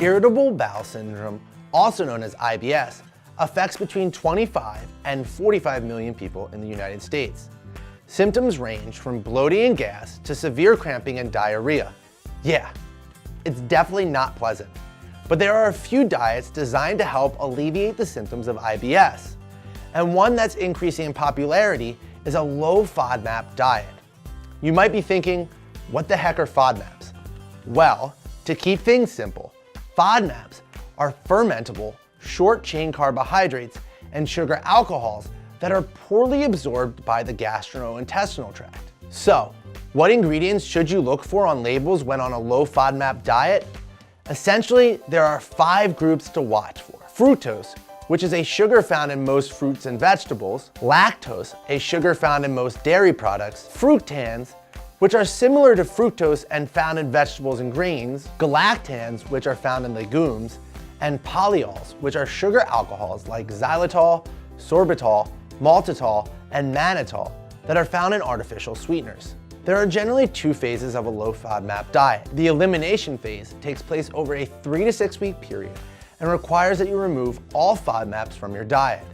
Irritable bowel syndrome, also known as IBS, affects between 25 and 45 million people in the United States. Symptoms range from bloating and gas to severe cramping and diarrhea. Yeah, it's definitely not pleasant. But there are a few diets designed to help alleviate the symptoms of IBS. And one that's increasing in popularity is a low FODMAP diet. You might be thinking, what the heck are FODMAPs? Well, to keep things simple, FODMAPs are fermentable, short-chain carbohydrates and sugar alcohols that are poorly absorbed by the gastrointestinal tract. So, what ingredients should you look for on labels when on a low FODMAP diet? Essentially, there are 5 groups to watch for. Fructose, which is a sugar found in most fruits and vegetables. Lactose, a sugar found in most dairy products. Fructans, which are similar to fructose and found in vegetables and grains. Galactans, which are found in legumes. And polyols, which are sugar alcohols like xylitol, sorbitol, maltitol, and mannitol that are found in artificial sweeteners. There are generally 2 phases of a low FODMAP diet. The elimination phase takes place over a 3 to 6 week period and requires that you remove all FODMAPs from your diet.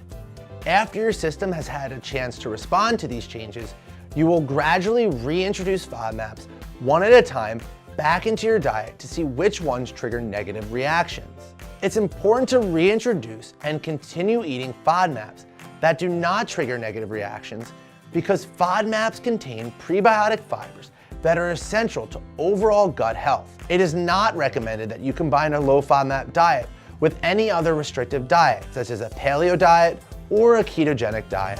After your system has had a chance to respond to these changes, you will gradually reintroduce FODMAPs one at a time back into your diet to see which ones trigger negative reactions. It's important to reintroduce and continue eating FODMAPs that do not trigger negative reactions because FODMAPs contain prebiotic fibers that are essential to overall gut health. It is not recommended that you combine a low FODMAP diet with any other restrictive diet, such as a paleo diet or a ketogenic diet.